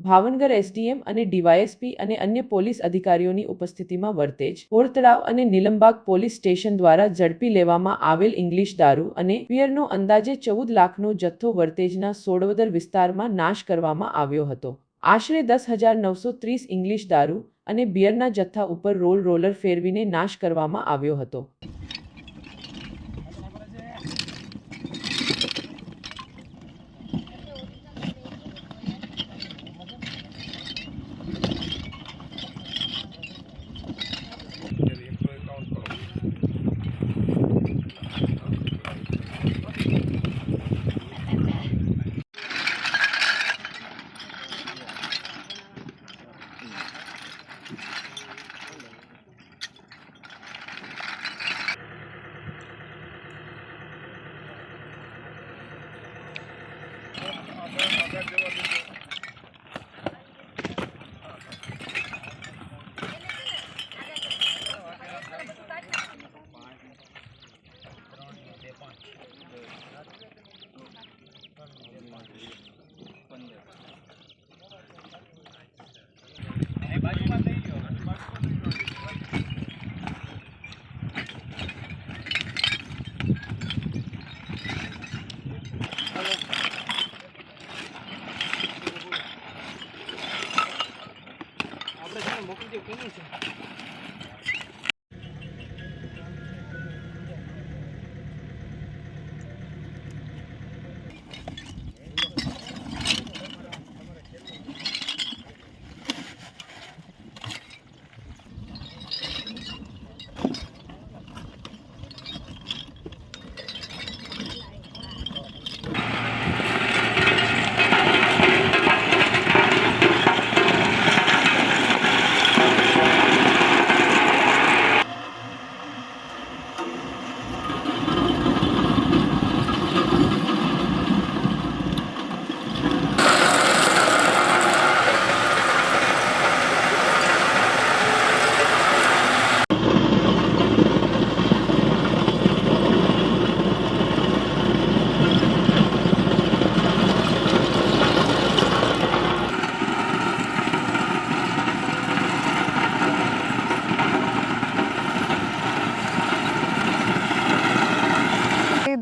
Bhavnagar SDM અને DYSP અને અન્ય પોલીસ અધિકારીઓની ઉપસ્થિતિમાં વરતેજ, ઘોડતળાવ અને નીલમબાગ પોલીસ સ્ટેશન દ્વારા ઝડપી લેવામાં આવેલ ઇંગ્લિશ દારૂ અને બિયરનો અંદાજે 14 લાખનો જથ્થો વરતેજના સોડવદર વિસ્તારમાં નાશ કરવામાં આવ્યો હતો। આશરે 10,930 ઇંગ્લિશ દારૂ અને બિયરના જથ્થા ઉપર રોલર ફેરવીને નાશ કરવામાં આવ્યો હતો।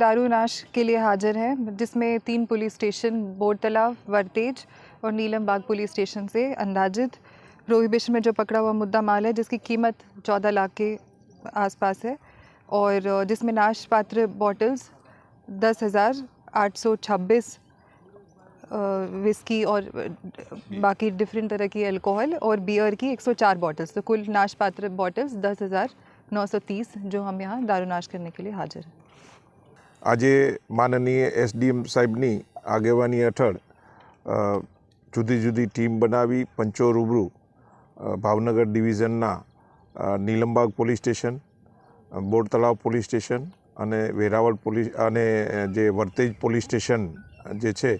दारू नाश के लिए हाजिर है, जिसमें 3 पुलिस स्टेशन बोरतलाव, वरतेज और नीलम बाग पुलिस स्टेशन से अंदाजित प्रोहिबिशन में जो पकड़ा हुआ मुद्दा माल है जिसकी कीमत 14 लाख के आसपास है और जिसमें नाश पात्र बॉटल्स 10,826 विस्की और बाकी डिफरेंट तरह की अल्कोहल और बियर की 104 बॉटल्स, तो कुल नाश पात्र बॉटल्स 10,930 जो हम यहाँ दारू नाश करने के लिए हाजिर हैं। આજે માનનીય એસડીએમ સાહેબની આગેવાની હેઠળ જુદી જુદી ટીમ બનાવી પંચો રૂબરૂ ભાવનગર ડિવિઝનના Nilambag police station, Bortalav police station અને વેરાવળ પોલીસ અને જે વરતેજ પોલીસ સ્ટેશન જે છે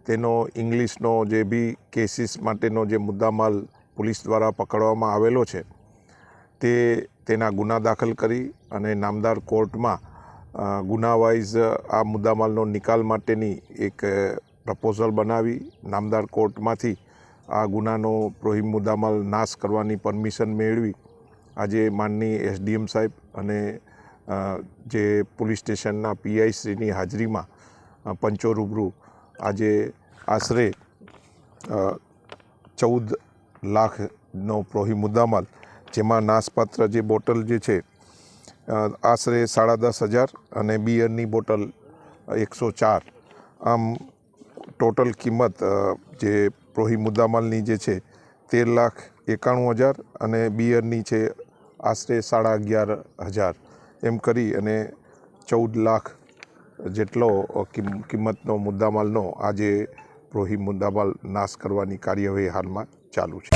તેનો ઇંગ્લિશનો જે બી કેસીસ માટેનો જે મુદ્દામાલ પોલીસ દ્વારા પકડવામાં આવેલો છે તેના ગુના દાખલ કરી અને નામદાર કોર્ટમાં ગુનાવાઇઝ આ મુદ્દામાલનો નિકાલ માટેની એક પ્રપોઝલ બનાવી નામદાર કોર્ટમાંથી આ ગુનાનો પ્રોહિબ મુદ્દામાલ નાશ કરવાની પરમિશન મેળવી આજે માનનીય એસડીએમ સાહેબ અને જે પોલીસ સ્ટેશનના પીઆઈ શ્રીની હાજરીમાં પંચો રૂબરૂ આજે આશરે 14 લાખનો પ્રોહિબ મુદ્દામાલ જેમાં નાશપાત્ર જે બોટલ જે છે આશરે 10,500 અને બિયરની બોટલ 104, આમ ટોટલ કિંમત જે પ્રોહિબ મુદ્દામાલની જે છે 13,91,000 અને બિયરની છે આશરે 11,500 એમ કરી અને 14 લાખ જેટલો કિંમતનો મુદ્દામાલનો આજે પ્રોહિબ મુદ્દામાલ નાશ કરવાની કાર્યવાહી હાલમાં ચાલુ છે।